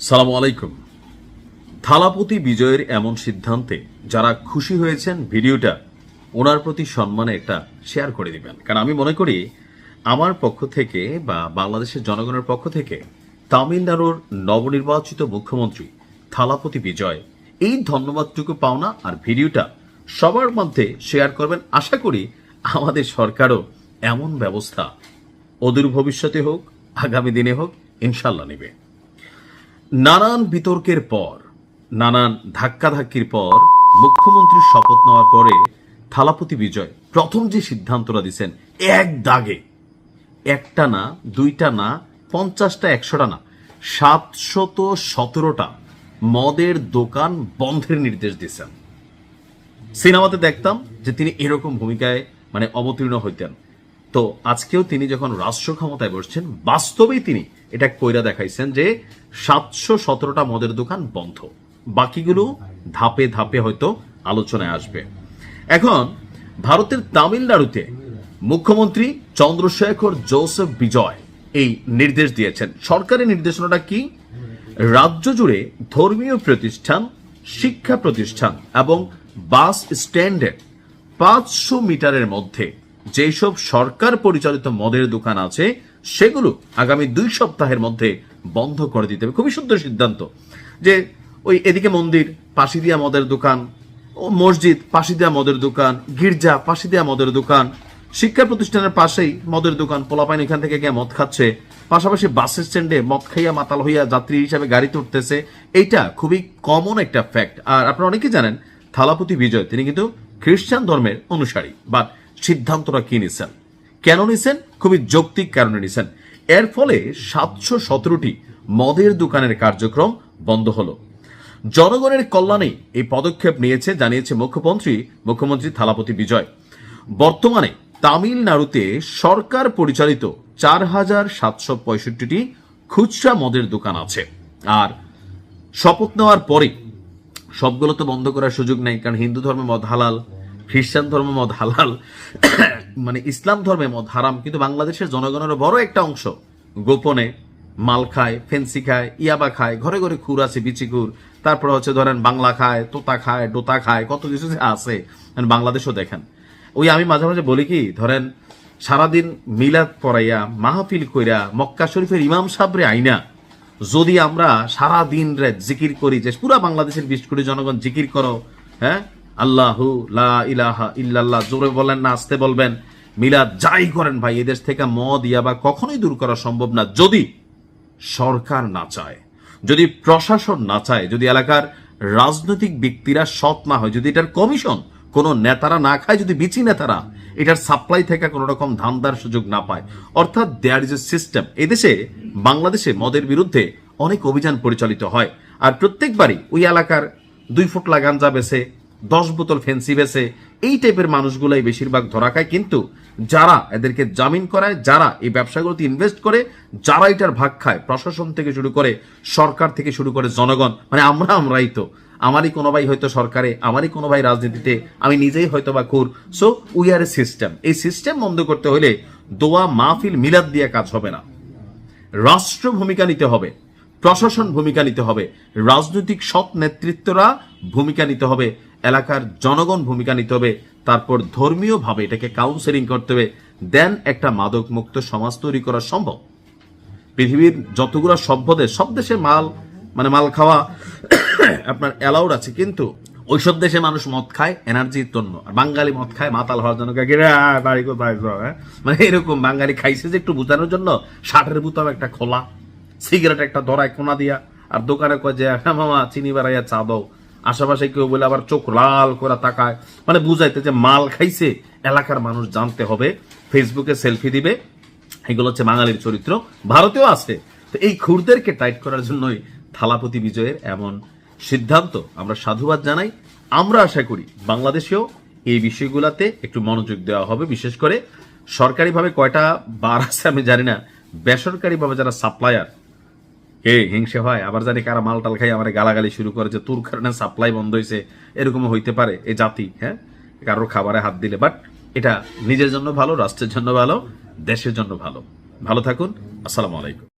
সালামু আলাইকুম। থালাপতি বিজয়ের এমন সিদ্ধান্তে যারা খুশি হয়েছেন ভিডিওটা ওনার প্রতি সম্মানে একটা শেয়ার করে দিবেন, কারণ আমি মনে করি আমার পক্ষ থেকে বা বাংলাদেশের জনগণের পক্ষ থেকে তামিলনাড়ুর নবনির্বাচিত মুখ্যমন্ত্রী থালাপতি বিজয় এই ধন্যবাদটুকু পাওনা। আর ভিডিওটা সবার মধ্যে শেয়ার করবেন। আশা করি আমাদের সরকারও এমন ব্যবস্থা অদূর ভবিষ্যতে হোক, আগামী দিনে হোক, ইনশাল্লাহ নেবে। নানান বিতর্কের পর, নানান ধাক্কাধাক্কির পর মুখ্যমন্ত্রীর শপথ নেওয়ার পরে থালাপতি বিজয় প্রথম যে সিদ্ধান্তটা দিচ্ছেন, এক দাগে একটা না, দুইটা না, 50টা 100টা না, 717টা মদের দোকান বন্ধের নির্দেশ দিচ্ছেন। সিনেমাতে দেখতাম যে তিনি এরকম ভূমিকায় অবতীর্ণ হইতেন। তো আজকেও তিনি যখন রাষ্ট্র ক্ষমতায় বসছেন, বাস্তবেই তিনি এটা কইরা দেখাইছেন যে 717টা মদের দোকান বন্ধ, বাকিগুলো ধাপে ধাপে হয়তো আলোচনায় আসবে। এখন ভারতের তামিলনাড়ুতে মুখ্যমন্ত্রী চন্দ্রশেখর জোসেফ বিজয় এই নির্দেশ দিয়েছেন। সরকারি নির্দেশনাটা কি? রাজ্য জুড়ে ধর্মীয় প্রতিষ্ঠান, শিক্ষা প্রতিষ্ঠান এবং বাস স্ট্যান্ডে 500 মিটারের মধ্যে যেসব সরকার পরিচালিত মদের দোকান আছে সেগুলো আগামী 2 সপ্তাহের মধ্যে বন্ধ করে দিতে হবে। খুবই সুন্দর সিদ্ধান্ত যে ওই এদিকে মন্দির, পাশে দিয়া মদের দোকান, ও মসজিদ, পাশে দিয়া মদের দোকান, গির্জা, পাশে দিয়া মদের দোকান, শিক্ষা প্রতিষ্ঠানের পাশেই মদের দোকান, পোলাপাইন এখান থেকে গিয়ে মদ খাচ্ছে, পাশাপাশি বাস স্ট্যান্ডে মদ খাইয়া মাতাল হইয়া যাত্রী হিসাবে গাড়িতে উঠতেছে। এইটা খুবই কমন একটা ফ্যাক্ট। আর আপনারা অনেকেই জানেন থালাপতি বিজয় তিনি কিন্তু খ্রিস্টান ধর্মের অনুসারী। বাট সিদ্ধান্তটা কি নিছেন, কেন নিছেন? খুবই যৌক্তিক কারণে নিছেন। এর ফলে 717টি মদের দোকানের কার্যক্রম বন্ধ হলো। জনগণের কল্যাণে এই পদক্ষেপ নিয়েছে জানিয়েছে মুখ্যমন্ত্রী থালাপতি বিজয়। বর্তমানে তামিলনাড়ুতে সরকার পরিচালিত 4765টি খুচরা মদের দোকান আছে। আর শপথ নেওয়ার পরে সবগুলো তো বন্ধ করার সুযোগ নেই, কারণ হিন্দু ধর্মে মদ হালাল, খ্রিস্টান ধর্মে মদ হালাল, ইসলাম ধর্মে মদ হারাম। কিন্তু বাংলাদেশের জনগণের বড় একটা অংশ গোপনে মাল খায়, ফেন্সি খায়, ইয়াবা খায়, ঘরে ঘরে খুর আছে, বিচিকুর, তারপরে ধরেন বাংলা খায়, তোতা খায়, ডোতা খায়, কত কিছু আছে বাংলাদেশও দেখেন। ওই আমি মাঝে মাঝে বলি কি, ধরেন সারাদিন মিলাদ পড়াইয়া মাহফিল কইরা মক্কা শরীফের ইমাম সাহেবরে আইনা যদি আমরা সারা দিন রাত জিকির করি, যে পুরা বাংলাদেশের 20 কোটি জনগণ জিকির করো, হ্যাঁ, আল্লাহু লা ইলাহা ইল্লাল্লাহ, জোরে বলেন না আস্তে বলবেন, মিলাদ যাই করেন ভাই, এদেশ থেকে মদ ইয়াবা কখনোই দূর করা সম্ভব না যদি সরকার না চায়, যদি প্রশাসন না চায়, যদি এলাকার রাজনৈতিক ব্যক্তিরা সৎ না হয়, যদি এটার কমিশন কোন নেতারা না খায়, যদি বিচি নেতারা এটার সাপ্লাই থেকে কোন রকম ধান্দার সুযোগ না পায়। অর্থাৎ দেয়ার ইজ এ সিস্টেম। এদেশে বাংলাদেশে মদের বিরুদ্ধে অনেক অভিযান পরিচালিত হয়, আর প্রত্যেকবারই ওই এলাকার 2 ফুটলা গাঞ্জা বেছে, 10 বোতল ফেন্সি বেছে, এই টাইপের মানুষগুলাই বেশিরভাগ ধরা খায়। কিন্তু যারা এদেরকে জামিন করায়, যারা এই ব্যবসাগুলোতে ইনভেস্ট করে, যারা এটার ভাগ খায়, প্রশাসন থেকে শুরু করে, সরকার থেকে শুরু করে জনগণ, আমরাই তো, আমারই কোনো ভাই হয়তো সরকারে, আমারই কোনো ভাই রাজনীতিতে, আমি নিজেই হয়তো বা খুর। So we are a system. এই সিস্টেম বন্ধ করতে হলে দোয়া, মাহফিল, মিলাদ দিয়ে কাজ হবে না। রাষ্ট্র ভূমিকা নিতে হবে, প্রশাসন ভূমিকা নিতে হবে, রাজনৈতিক সৎ নেতৃত্বরা ভূমিকা নিতে হবে, এলাকার জনগণ ভূমিকা নিতে হবে, তারপর ধর্মীয় ভাবে এটাকে কাউন্সেলিং করতে হবে। দেন একটা মাদক মুক্ত সমাজ তৈরি করা সম্ভব। পৃথিবীর যতগুলো সভ্য দেশ, সব দেশে মাল খাওয়া আপনার অ্যালাউড আছে, কিন্তু ওইসব দেশে মানুষ মদ খায় এনার্জির জন্য, আর বাঙালি মদ খায় মাতাল হওয়ার জন্য। এরকম বাঙালি খাইছে যে একটু বোঝানোর জন্য 60-এর বোতাম একটা খোলা, সিগারেট একটা ধরায় কোনা দিয়া, আর দোকানে কয় যে হ্যাঁ মামা চিনি বাড়াইয়া চা দাও। আশেপাশে কেউ বলে আবার চোখ লাল করে তাকায়, বুঝাইতে যে মাল খাইছে, এলাকার মানুষ জানতে হবে, ফেসবুকে সেলফি দিবে। এগুলো হচ্ছে বাঙালির চরিত্র, ভারতেও আছে। তো এই খুরদেরকে টাইট করার জন্যই থালাপতি বিজয়ের এমন সিদ্ধান্ত। আমরা সাধুবাদ জানাই। আমরা আশা করি বাংলাদেশেও এই বিষয়গুলোতে একটু মনোযোগ দেওয়া হবে। বিশেষ করে সরকারিভাবে কয়টা বার আছে আমি জানি না, বেসরকারিভাবে যারা সাপ্লায়ার, হিংসে হয়, আবার জানি কারা মাল টাল খাই আমার গালাগালি শুরু করে যে তোর কারণে সাপ্লাই বন্ধ হয়েছে, এরকমও হইতে পারে এই জাতি, হ্যাঁ, কারোর খাবারে হাত দিলে। বাট এটা নিজের জন্য ভালো, রাষ্ট্রের জন্য ভালো, দেশের জন্য ভালো। ভালো থাকুন। আসসালামু আলাইকুম।